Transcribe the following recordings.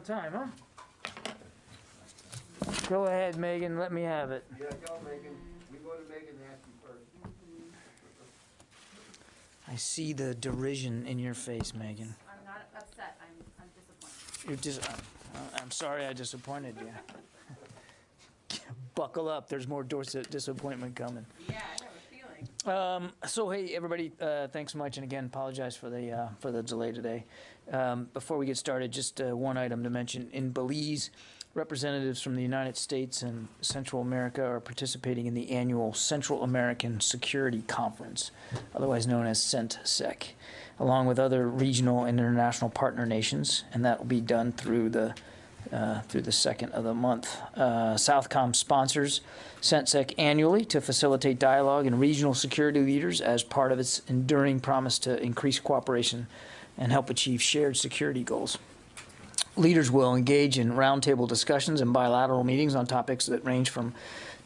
on time, huh? Go ahead, Megan. Let me have it. Yeah, go, Megan. We voted Megan Nasty first. I see the derision in your face, Megan. I'm not upset. I'm disappointed. I'm sorry I disappointed you. Buckle up. There's more disappointment coming. Yeah, I have a feeling. So hey, everybody, thanks so much, and again, apologize for the delay today. Before we get started, just one item to mention: in Belize, representatives from the United States and Central America are participating in the annual Central American Security Conference, otherwise known as CENTSEC, along with other regional and international partner nations, and that will be done through the second of the month. Southcom sponsors CENTSEC annually to facilitate dialogue and regional security leaders as part of its enduring promise to increase cooperation and help achieve shared security goals. Leaders will engage in roundtable discussions and bilateral meetings on topics that range from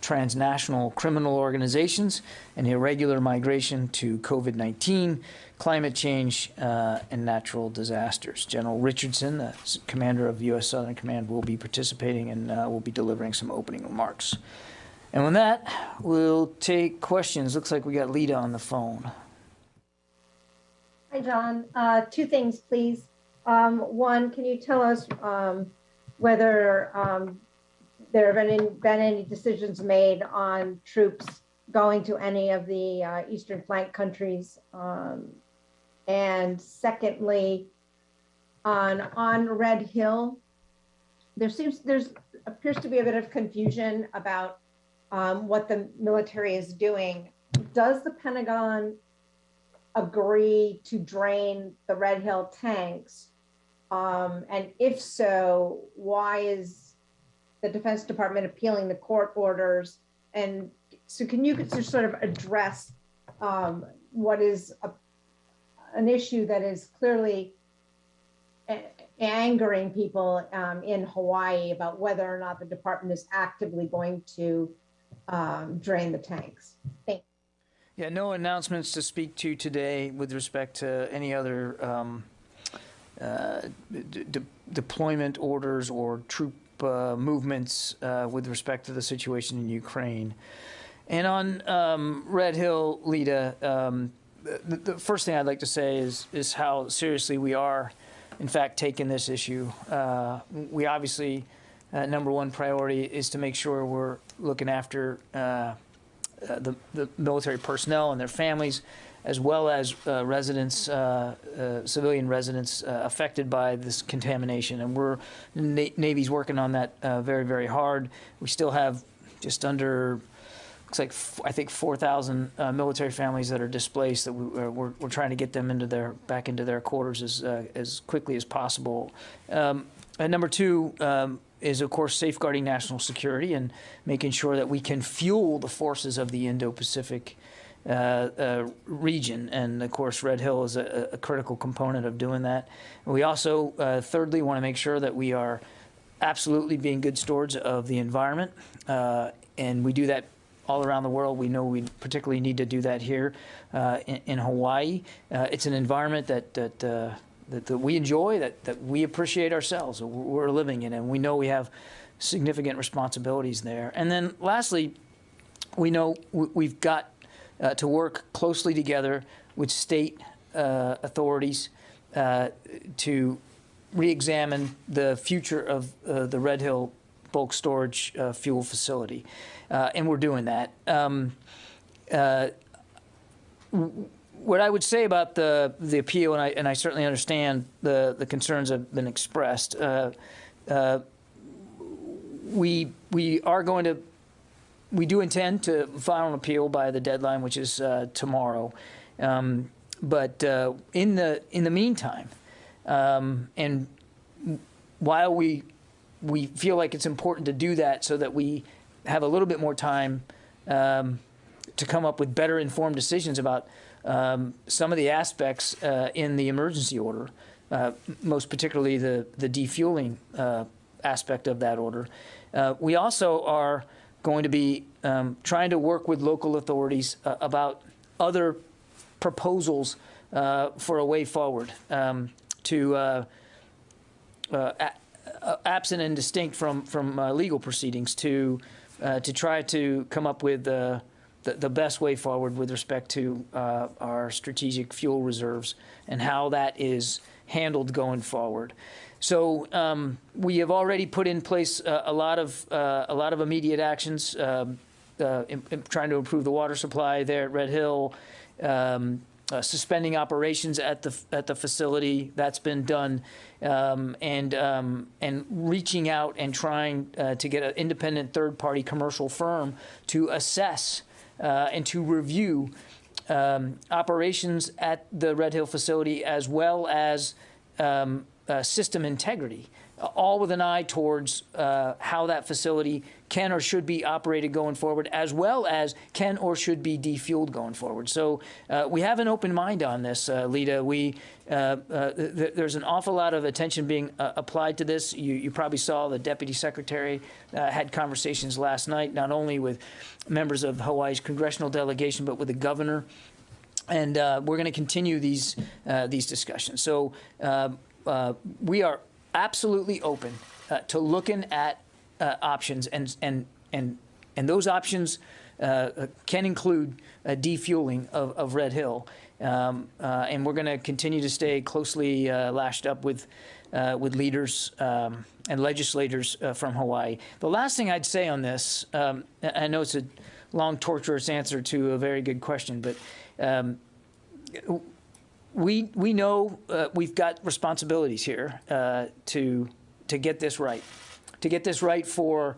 transnational criminal organizations and irregular migration to COVID-19, climate change, and natural disasters. General Richardson, the commander of U.S. Southern Command, will be participating and will be delivering some opening remarks. And with that, we'll take questions. Looks like we got Lita on the phone. Hi, John. Two things, please. One, can you tell us whether there have been any decisions made on troops going to any of the Eastern Flank countries? And secondly, on Red Hill, there appears to be a bit of confusion about what the military is doing. Does the Pentagon agree to drain the Red Hill tanks? And if so, why is the Defense Department appealing the court orders? And so can you just sort of address what is an issue that is clearly angering people in Hawaii about whether or not the department is actively going to drain the tanks? Thanks. Yeah, no announcements to speak to today with respect to any other deployment orders or troop movements with respect to the situation in Ukraine. And on Red Hill, Lita, the first thing I'd like to say is how seriously we are, in fact, taking this issue. We obviously, number one priority is to make sure we're looking after the military personnel and their families, as well as residents, civilian residents affected by this contamination. And Navy's working on that very, very hard. We still have just under, looks like, I think 4,000 military families that are displaced that we're trying to get them back into their quarters as quickly as possible. And number two is, of course, safeguarding national security and making sure that we can fuel the forces of the Indo-Pacific region. And of course, Red Hill is a critical component of doing that. And we also, thirdly, want to make sure that we are absolutely being good stewards of the environment. And we do that all around the world. We know we particularly need to do that here in Hawaii. It's an environment that we enjoy, that we appreciate ourselves, we're living in, and we know we have significant responsibilities there. And then lastly, we know we've got to work closely together with state authorities to re-examine the future of the Red Hill bulk storage fuel facility. And we're doing that. What I would say about the appeal, and I certainly understand the concerns have been expressed, we do intend to file an appeal by the deadline, which is tomorrow. But in the meantime, and while we feel like it's important to do that so that we have a little bit more time to come up with better informed decisions about some of the aspects in the emergency order, most particularly the defueling aspect of that order. We also are going to be trying to work with local authorities about other proposals for a way forward to absent and distinct from legal proceedings to try to come up with the best way forward with respect to our strategic fuel reserves and how that is handled going forward. So we have already put in place a lot of immediate actions, trying to improve the water supply there at Red Hill, suspending operations at the facility. That's been done, and reaching out and trying to get an independent third-party commercial firm to assess and to review operations at the Red Hill facility, as well as system integrity, all with an eye towards how that facility can or should be operated going forward, as well as can or should be defueled going forward. So we have an open mind on this, Lita. There's an awful lot of attention being applied to this. You probably saw the Deputy Secretary had conversations last night, not only with members of Hawaii's congressional delegation, but with the governor. And we're going to continue these discussions. So we are absolutely open to looking at options, and those options can include defueling of Red Hill, and we're going to continue to stay closely lashed up with leaders and legislators from Hawaii. The last thing I'd say on this, I know it's a long, torturous answer to a very good question, but we know we've got responsibilities here to get this right. To get this right for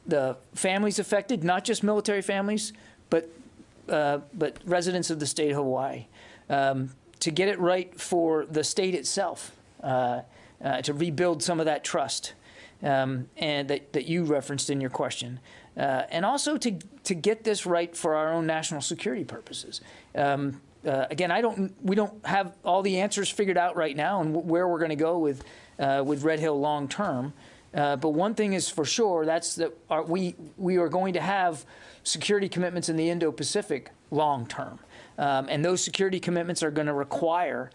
the families affected, not just military families, but residents of the state of Hawaii. To get it right for the state itself, to rebuild some of that trust, and that you referenced in your question, and also to get this right for our own national security purposes. Again, we don't have all the answers figured out right now and where we're going to go with Red Hill long term. But one thing is for sure, that's that we are going to have security commitments in the Indo-Pacific long term. And those security commitments are going to require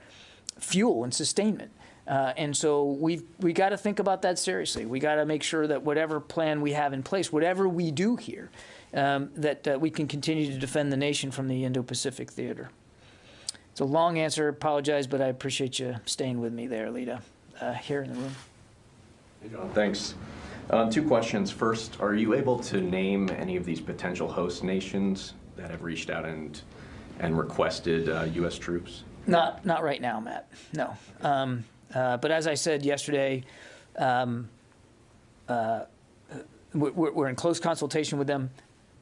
fuel and sustainment. And so we got to think about that seriously. We got to make sure that whatever plan we have in place, whatever we do here, that we can continue to defend the nation from the Indo-Pacific theater. It's a long answer, apologize, but I appreciate you staying with me there, Lita, here in the room. Hey, John, thanks. 2 questions. First, are you able to name any of these potential host nations that have reached out and requested U.S. troops? Not right now, Matt, no. But as I said yesterday, we're in close consultation with them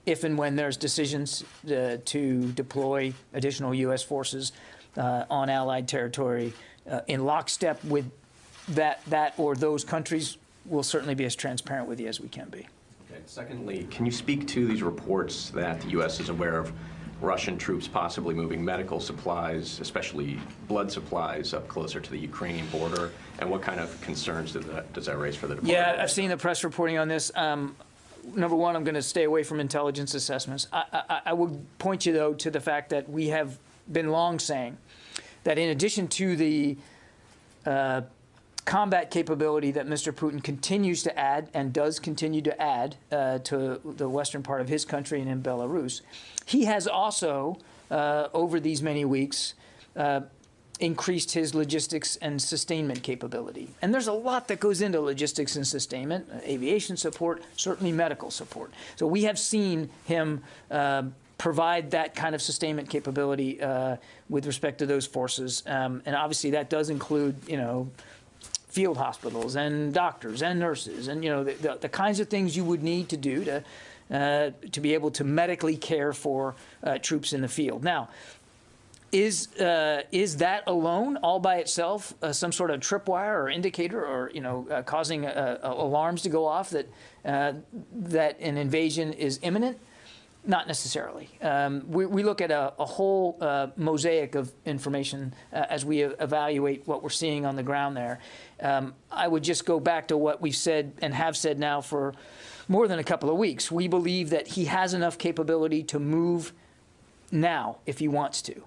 if and when there's decisions to deploy additional U.S. forces on Allied territory in lockstep with that or those countries. We'll certainly be as transparent with you as we can be. Okay. Secondly, can you speak to these reports that the U.S. is aware of Russian troops possibly moving medical supplies, especially blood supplies, up closer to the Ukrainian border, and what kind of concerns does that raise for the department? Yeah, I've seen the press reporting on this. Number one, I'm going to stay away from intelligence assessments. I would point you, though, to the fact that we have been long saying that in addition to the combat capability that Mr. Putin continues to add and does continue to add to the western part of his country and in Belarus, he has also, over these many weeks, increased his logistics and sustainment capability. And there's a lot that goes into logistics and sustainment, aviation support, certainly medical support. So we have seen him provide that kind of sustainment capability with respect to those forces. And obviously that does include, field hospitals and doctors and nurses and, the kinds of things you would need to do to be able to medically care for troops in the field. Now, is that alone, all by itself, some sort of tripwire or indicator, or causing alarms to go off that an invasion is imminent? Not necessarily. We look at a whole mosaic of information as we evaluate what we're seeing on the ground there. I would just go back to what we've said and have said now for more than a couple of weeks. We believe that he has enough capability to move now if he wants to.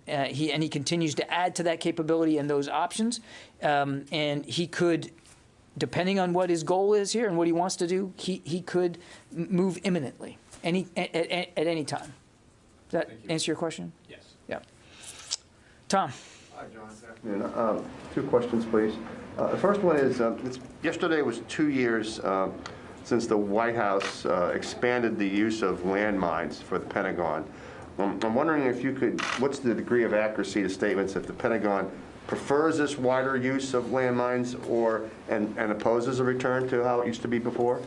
He continues to add to that capability and those options, and he could depending on what his goal is here and what he wants to do, he could move imminently, at any time. Does that answer your question? Yes. Yeah. Tom? Hi, John. Good afternoon. Two questions, please. The first one is, yesterday was 2 years since the White House expanded the use of landmines for the Pentagon. I'm wondering if you could, what's the degree of accuracy to statements if the Pentagon prefers this wider use of landmines and opposes a return to how it used to be before?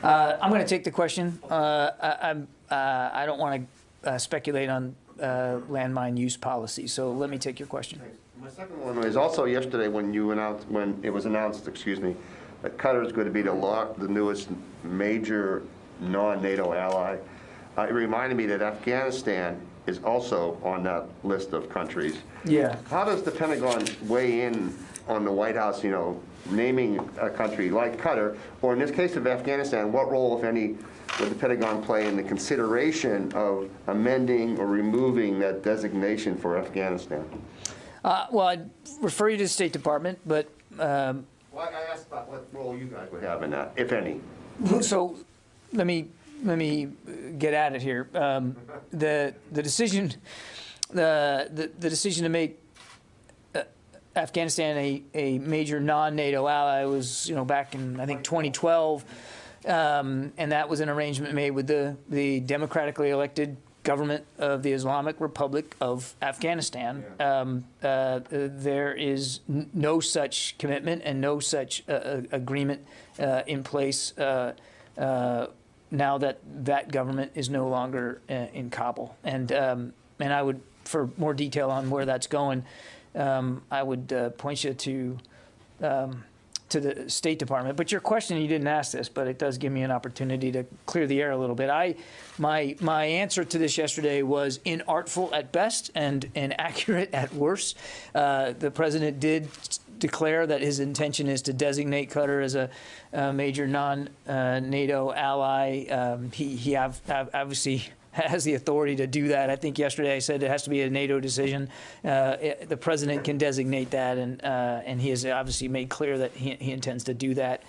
I'm going to take the question. I don't want to speculate on landmine use policy, so let me take your question. Thanks. My second one is also yesterday when it was announced, that Qatar is going to be the newest major non-NATO ally. It reminded me that Afghanistan is also on that list of countries. Yeah. How does the Pentagon weigh in on the White House, naming a country like Qatar, or in this case of Afghanistan, what role, if any, would the Pentagon play in the consideration of amending or removing that designation for Afghanistan? Well, I'd refer you to the State Department, but... Well, I asked about what role you guys would have in that, if any. So let me get at it here. The decision to make Afghanistan a major non-NATO ally was, back in, I think, 2012, and that was an arrangement made with the democratically elected government of the Islamic Republic of Afghanistan. There is no such commitment and no such agreement in place now that that government is no longer in Kabul. And I would, for more detail on where that's going, I would point you to the State Department. But your question, you didn't ask this, but it does give me an opportunity to clear the air a little bit. My answer to this yesterday was inartful at best and inaccurate at worst. The president did declare that his intention is to designate Qatar as a major non-NATO ally. He obviously has the authority to do that. I think yesterday I said it has to be a NATO decision. The president can designate that, and he has obviously made clear that he intends to do that.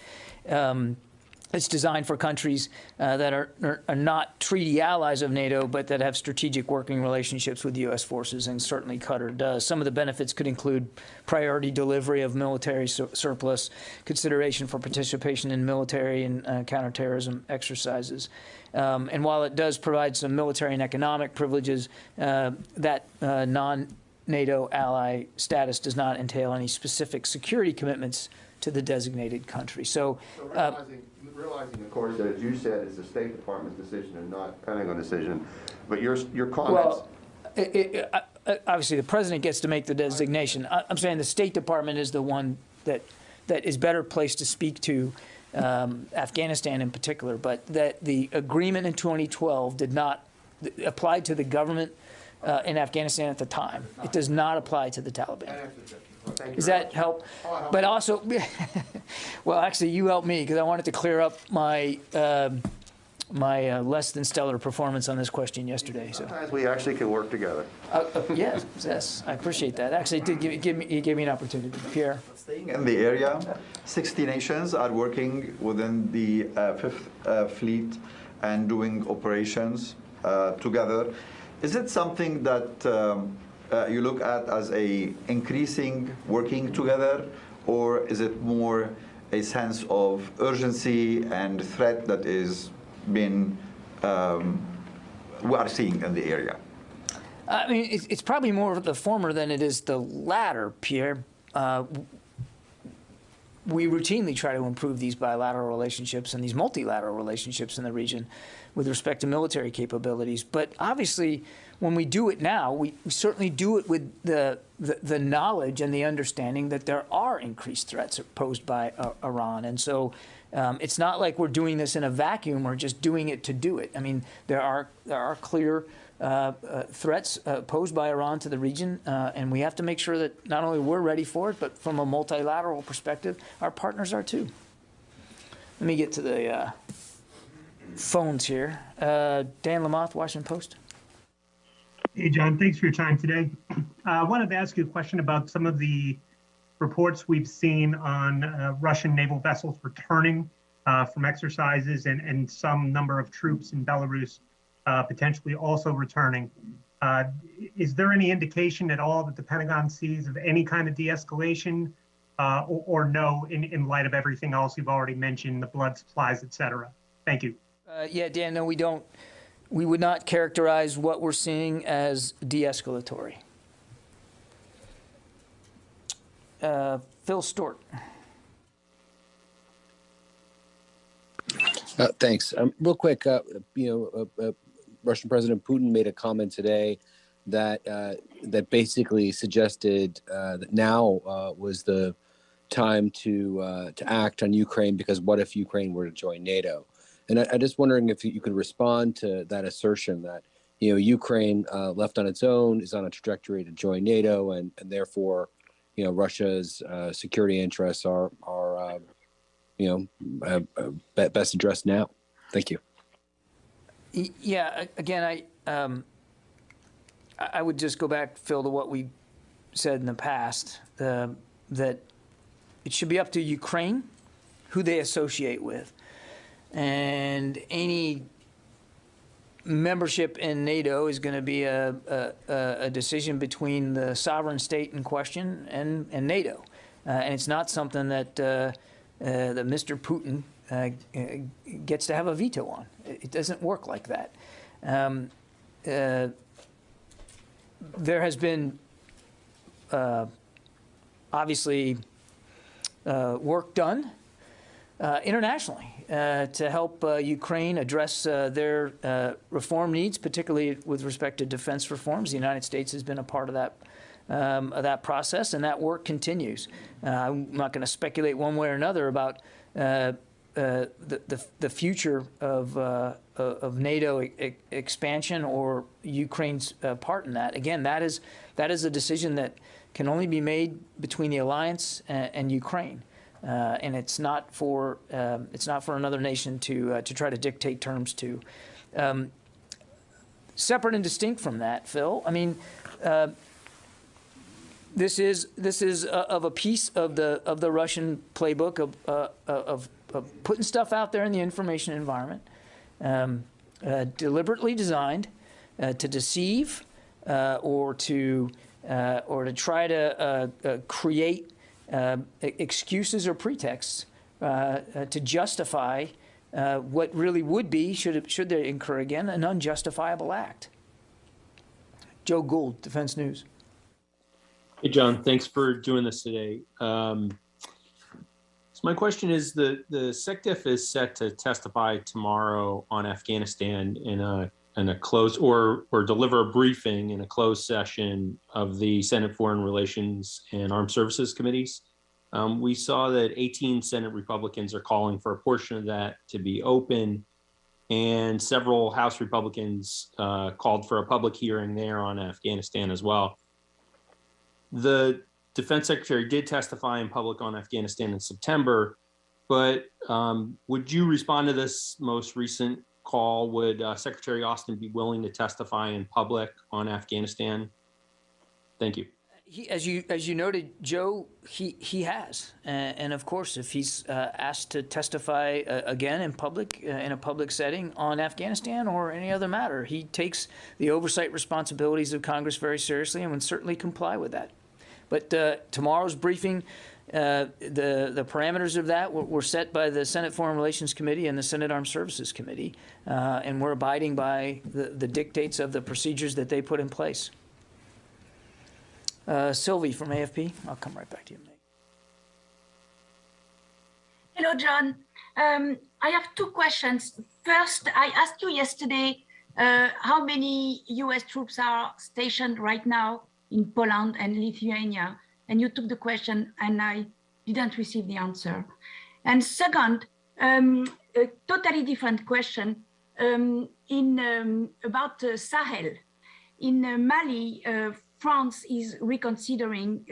It's designed for countries that are not treaty allies of NATO, but that have strategic working relationships with U.S. forces, and certainly Qatar does. Some of the benefits could include priority delivery of military surplus, consideration for participation in military and counterterrorism exercises. And while it does provide some military and economic privileges, that non-NATO ally status does not entail any specific security commitments to the designated country. So realizing, of course, that as you said, it's the State Department's decision and not Pentagon decision, but your comments... Well, obviously the president gets to make the designation. I'm saying the State Department is the one that is better placed to speak to Afghanistan in particular, but that the agreement in 2012 did not apply to the government in Afghanistan at the time. It does not apply to the Taliban. Does that help? But also, well, actually, you helped me because I wanted to clear up my less than stellar performance on this question yesterday. So Sometimes we actually can work together. Yes, I appreciate that. Actually, it gave me an opportunity. Pierre? Staying in the area, 60 nations are working within the 5th Fleet and doing operations together. Is it something that you look at as a increasing working together, or is it more a sense of urgency and threat that is being we are seeing in the area? I mean, it's probably more of the former than it is the latter, Pierre. We routinely try to improve these bilateral relationships and these multilateral relationships in the region with respect to military capabilities. But obviously, when we do it now, we certainly do it with the knowledge and the understanding that there are increased threats posed by Iran. And so it's not like we're doing this in a vacuum. We're just doing it to do it. I mean, there are clear threats posed by Iran to the region, and we have to make sure that not only we're ready for it, but from a multilateral perspective, our partners are too. Let me get to the phones here. Dan Lamothe, Washington Post. Hey, John, thanks for your time today. I wanted to ask you a question about some of the reports we've seen on Russian naval vessels returning from exercises and some number of troops in Belarus potentially also returning. Is there any indication at all that the Pentagon sees of any kind of de-escalation or no, in light of everything else you've already mentioned, the blood supplies, et cetera? Thank you. Yeah, Dan, no, we don't. We would not characterize what we're seeing as de-escalatory. Phil Stort. Thanks. Real quick, Russian President Putin made a comment today that that basically suggested that now was the time to act on Ukraine, because what if Ukraine were to join NATO? And I just wondering if you could respond to that assertion that Ukraine left on its own is on a trajectory to join NATO, and therefore Russia's security interests are best addressed now. Thank you. Yeah, again, I would just go back, Phil, to what we said in the past, that it should be up to Ukraine who they associate with. And any membership in NATO is going to be a decision between the sovereign state in question and NATO. And it's not something that Mr. Putin gets to have a veto on. It doesn't work like that. There has been obviously work done internationally to help Ukraine address their reform needs, particularly with respect to defense reforms. The United States has been a part of that process, and that work continues. I'm not going to speculate one way or another about the future of NATO expansion or Ukraine's part in that. Again, that is a decision that can only be made between the alliance and Ukraine, and it's not for another nation to try to dictate terms to. Separate and distinct from that, Phil, I mean, this is of a piece of the Russian playbook of putting stuff out there in the information environment, deliberately designed to deceive or to try to create excuses or pretexts to justify what really would be, should they incur again, an unjustifiable act. Joe Gould, Defense News. Hey, John, thanks for doing this today. So my question is, the SecDef is set to testify tomorrow on Afghanistan in a closed or deliver a briefing in a closed session of the Senate Foreign Relations and Armed Services Committees. We saw that 18 Senate Republicans are calling for a portion of that to be open, and several House Republicans called for a public hearing there on Afghanistan as well. The Defense Secretary did testify in public on Afghanistan in September, but would you respond to this most recent call? Would Secretary Austin be willing to testify in public on Afghanistan? Thank you. As you noted, Joe, he has, and of course, if he's asked to testify again in public, in a public setting on Afghanistan or any other matter, he takes the oversight responsibilities of Congress very seriously and would certainly comply with that. But tomorrow's briefing, the parameters of that were set by the Senate Foreign Relations Committee and the Senate Armed Services Committee, and we're abiding by the dictates of the procedures that they put in place. Sylvie from AFP, I'll come right back to you. Hello, John. I have two questions. First, I asked you yesterday how many US troops are stationed right now in Poland and Lithuania, and you took the question and I didn't receive the answer. And second, a totally different question about Sahel. In Mali, France is reconsidering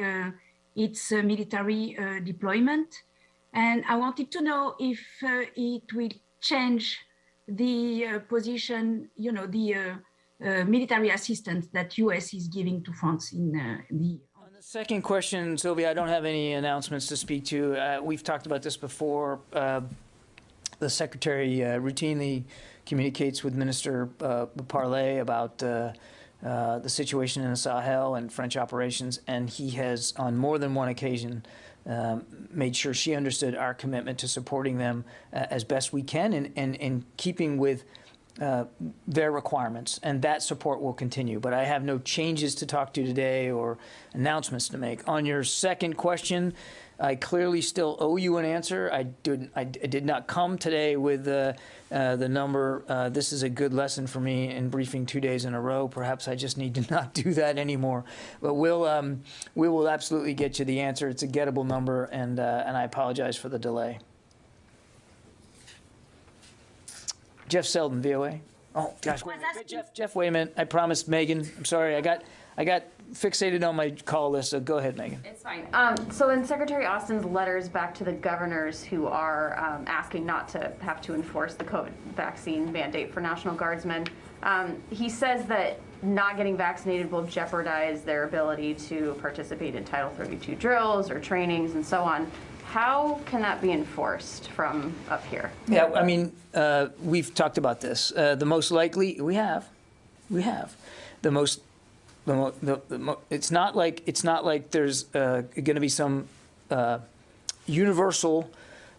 its military deployment, and I wanted to know if it will change the position, the military assistance that US is giving to France in the Second question, Sylvia, I don't have any announcements to speak to. We've talked about this before. The Secretary routinely communicates with Minister Parley about the situation in the Sahel and French operations, and he has, on more than one occasion, made sure she understood our commitment to supporting them as best we can and in keeping with their requirements, and that support will continue. But I have no changes to talk to today or announcements to make. On your second question, I clearly still owe you an answer. I did not come today with the number. This is a good lesson for me in briefing 2 days in a row. Perhaps I just need to not do that anymore. But we will absolutely get you the answer. It's a gettable number, and I apologize for the delay. Jeff Selden, VOA. Oh gosh, wait a minute. Jeff, wait a minute. I promised Megan. I'm sorry. I got fixated on my call list. So go ahead, Megan. It's fine. So in Secretary Austin's letters back to the governors who are asking not to have to enforce the COVID vaccine mandate for National Guardsmen, he says that not getting vaccinated will jeopardize their ability to participate in Title 32 drills or trainings and so on. How can that be enforced from up here? Yeah, I mean, we've talked about this. The most likely, we have. The most, it's not like there's going to be some universal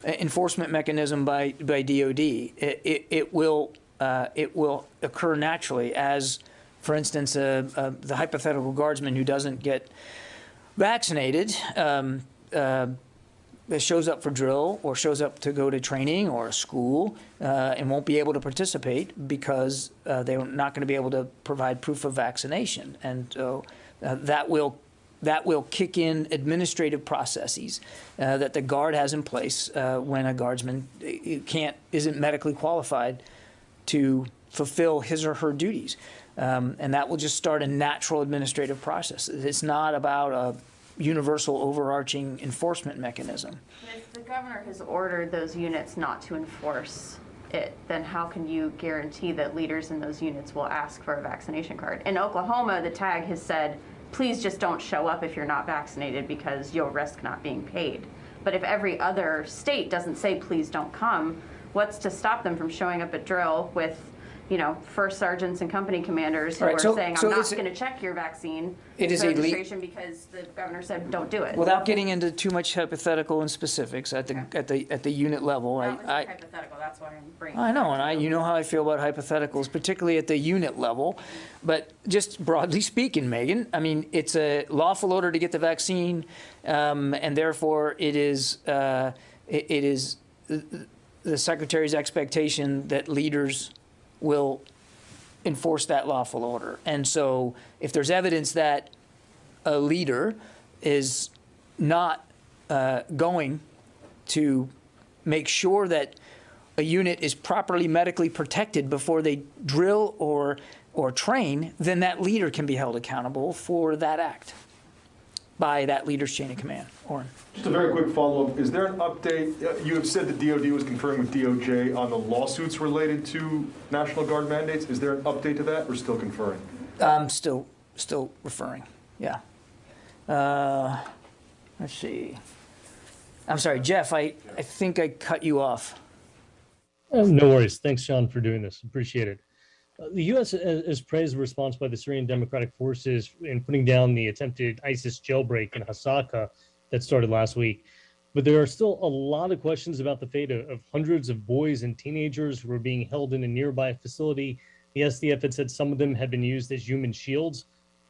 enforcement mechanism by DOD. It will occur naturally as, for instance, the hypothetical guardsman who doesn't get vaccinated shows up for drill or shows up to go to training or school and won't be able to participate because they're not going to be able to provide proof of vaccination. And so that will kick in administrative processes that the Guard has in place when a guardsman isn't medically qualified to fulfill his or her duties. And that will just start a natural administrative process. It's not about a universal overarching enforcement mechanism. If the governor has ordered those units not to enforce it, then how can you guarantee that leaders in those units will ask for a vaccination card? In Oklahoma, the tag has said, please just don't show up if you're not vaccinated because you'll risk not being paid. But if every other state doesn't say, please don't come, what's to stop them from showing up at drill with, you know, first sergeants and company commanders who are saying, I'm not going to check your vaccine registration because the governor said don't do it. Without getting into too much hypothetical and specifics at the unit level, hypothetical. That's why I'm bringing. I know, and you know how I feel about hypotheticals, particularly at the unit level. But just broadly speaking, Megan, I mean, it's a lawful order to get the vaccine, and therefore it is the Secretary's expectation that leaders will enforce that lawful order. And so if there's evidence that a leader is not going to make sure that a unit is properly medically protected before they drill or train, then that leader can be held accountable for that act by that leader's chain of command. Oren. Just a very quick follow-up. Is there an update? You have said that DOD was conferring with DOJ on the lawsuits related to National Guard mandates. Is there an update to that, or still conferring? Still referring, yeah. Let's see. I'm sorry, Jeff, I think I cut you off. No worries. Thanks, John, for doing this. Appreciate it. The U.S. has praised the response by the Syrian Democratic Forces in putting down the attempted ISIS jailbreak in Hasaka that started last week. But there are still a lot of questions about the fate of hundreds of boys and teenagers who are being held in a nearby facility. The SDF had said some of them had been used as human shields.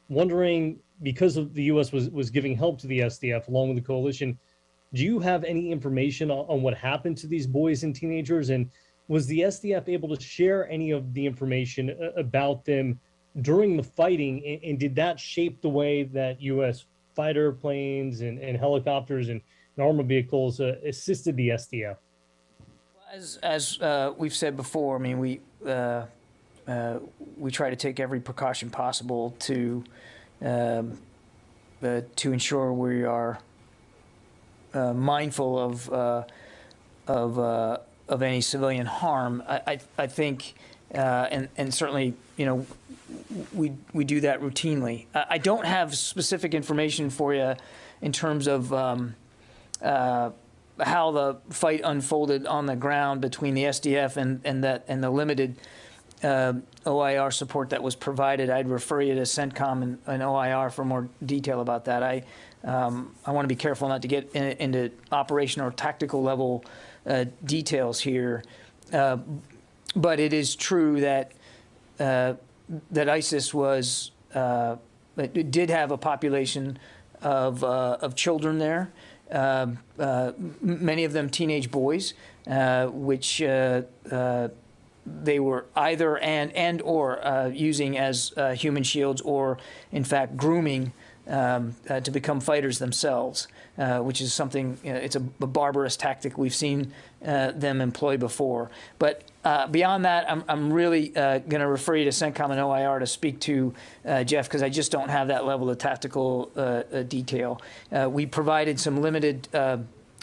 Wondering, because of the U.S. was giving help to the SDF along with the coalition, do you have any information on what happened to these boys and teenagers? And was the SDF able to share any of the information about them during the fighting? And did that shape the way that U.S. fighter planes and helicopters and armored vehicles assisted the SDF? As we've said before, I mean, we try to take every precaution possible to ensure we are mindful of any civilian harm. I think And certainly, we do that routinely. I don't have specific information for you in terms of how the fight unfolded on the ground between the SDF and the limited OIR support that was provided. I'd refer you to CENTCOM and OIR for more detail about that. I want to be careful not to get into operational or tactical level details here, but it is true that that ISIS was did have a population of children there, many of them teenage boys, which they were either and or using as human shields, or in fact grooming to become fighters themselves, which is something, it's a barbarous tactic we've seen them employ before. But beyond that, I'm really going to refer you to CENTCOM and OIR to speak to, Jeff, because I just don't have that level of tactical detail. We provided some limited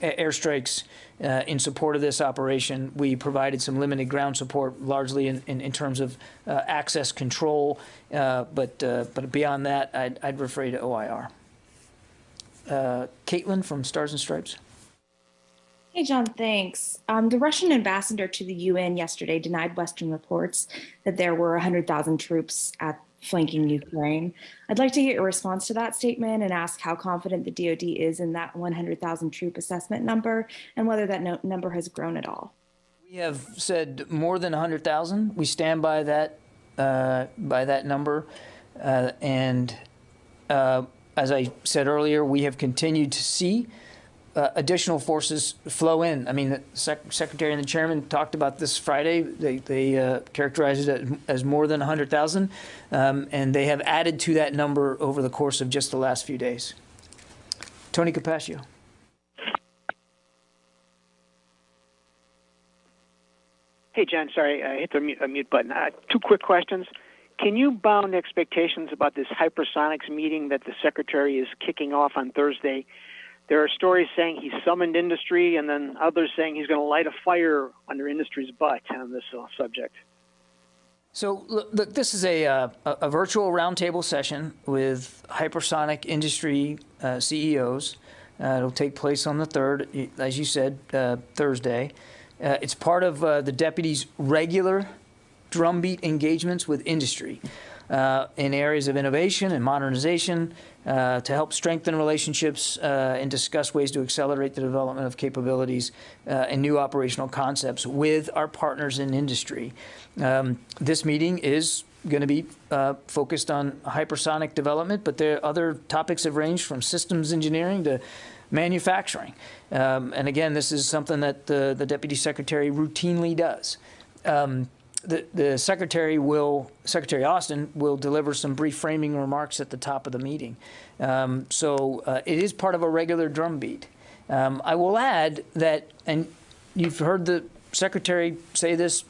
airstrikes in support of this operation. We provided some limited ground support, largely in terms of access control, but beyond that, I'd refer you to OIR. Caitlin from Stars and Stripes. Hey, John, thanks. The Russian ambassador to the UN yesterday denied Western reports that there were 100,000 troops flanking Ukraine. I'd like to get your response to that statement and ask how confident the DoD is in that 100,000 troop assessment number, and whether that number has grown at all. We have said more than 100,000. We stand by that number, and as I said earlier, we have continued to see additional forces flow in. I mean, the Secretary and the Chairman talked about this Friday. They characterized it as more than 100,000, and they have added to that number over the course of just the last few days. Tony Capaccio. Hey, John, sorry, I hit the mute button. Two quick questions. Can you bound expectations about this hypersonics meeting that the Secretary is kicking off on Thursday? There are stories saying he summoned industry, and then others saying he's going to light a fire under industry's butt on this subject. So, look, this is a virtual roundtable session with hypersonic industry CEOs. It'll take place on the 3rd, as you said, Thursday. It's part of the Deputy's regular drumbeat engagements with industry in areas of innovation and modernization, to help strengthen relationships and discuss ways to accelerate the development of capabilities and new operational concepts with our partners in industry. This meeting is going to be focused on hypersonic development, but there are other topics have ranged from systems engineering to manufacturing. And again, this is something that the Deputy Secretary routinely does. The Secretary Austin will deliver some brief framing remarks at the top of the meeting. So it is part of a regular drumbeat. I will add that, and you've heard the Secretary say this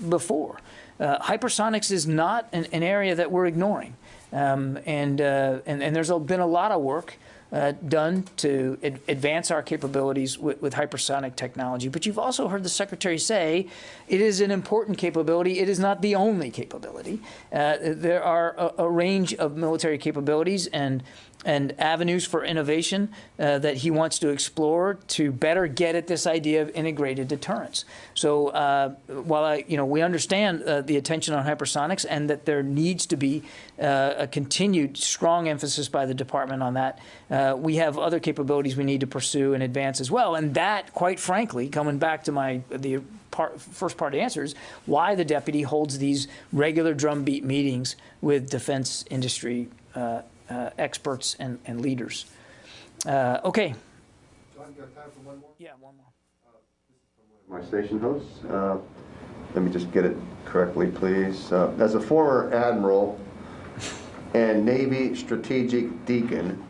before, hypersonics is not an area that we're ignoring. And there's been a lot of work done to advance our capabilities with hypersonic technology. But you've also heard the Secretary say it is an important capability. It is not the only capability. There are a range of military capabilities and avenues for innovation that he wants to explore to better get at this idea of integrated deterrence. So while we understand the attention on hypersonics and that there needs to be a continued strong emphasis by the department on that, we have other capabilities we need to pursue and advance as well. And that, quite frankly, coming back to the first part of the answer, is why the Deputy holds these regular drumbeat meetings with defense industry experts and leaders. Okay. John, you got time for one more? Yeah, one more. My station hosts. Let me just get it correctly, please. As a former admiral and Navy strategic deacon,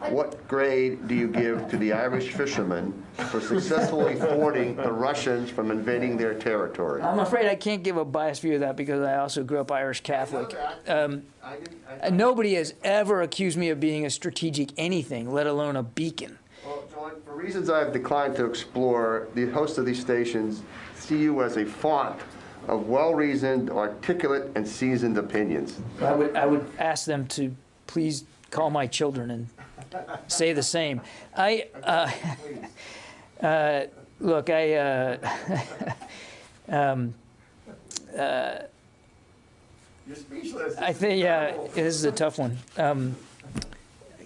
what grade do you give to the Irish fishermen for successfully thwarting the Russians from invading their territory? I'm afraid I can't give a biased view of that because I also grew up Irish Catholic. Nobody has ever accused me of being a strategic anything, let alone a beacon. Well, John, for reasons I have declined to explore, the hosts of these stations see you as a font of well-reasoned, articulate, and seasoned opinions. I would ask them to please call my children and say the same. Look, You're speechless. I think, this is a tough one.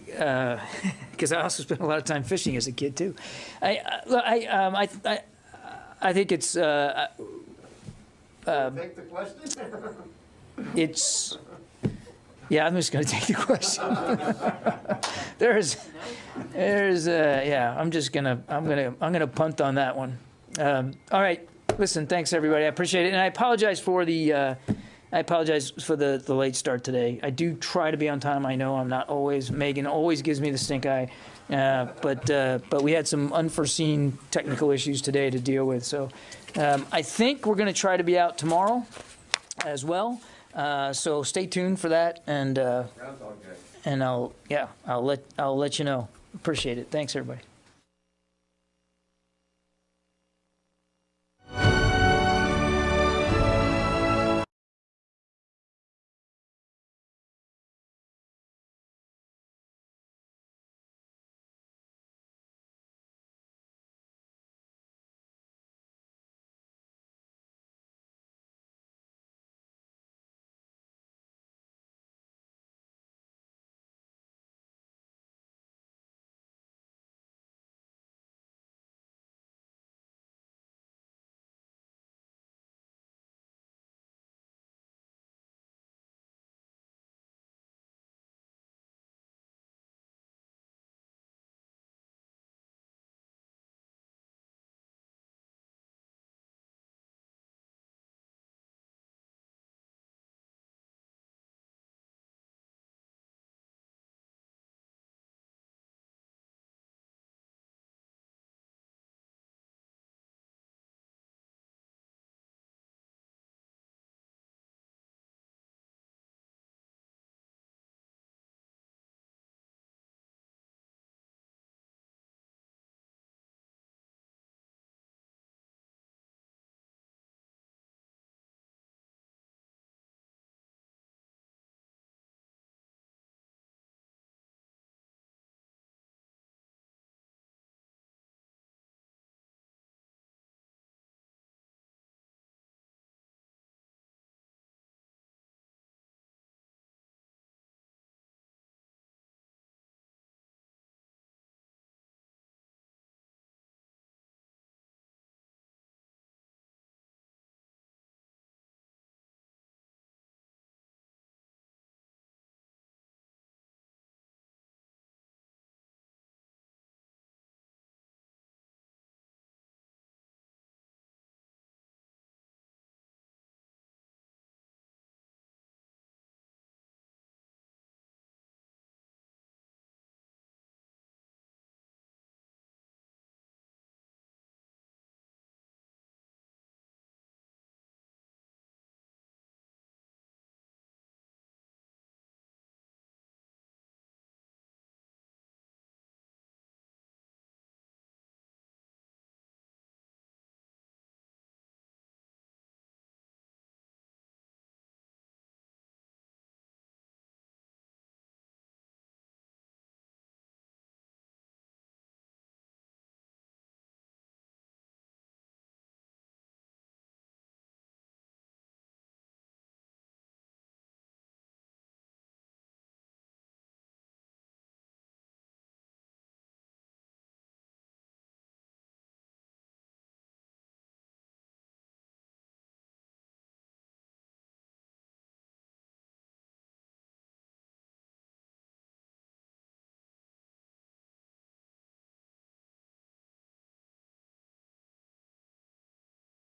Because I also spent a lot of time fishing as a kid too. I think it's. Take the question. It's. Yeah, I'm just going to take the question. Yeah. I'm gonna punt on that one. All right. Listen, thanks everybody. I appreciate it, and I apologize for the. the late start today. I do try to be on time. I know I'm not always. Megan always gives me the stink eye, but we had some unforeseen technical issues today to deal with. So I think we're going to try to be out tomorrow as well. So stay tuned for that, and I'll let you know. Appreciate it. Thanks everybody.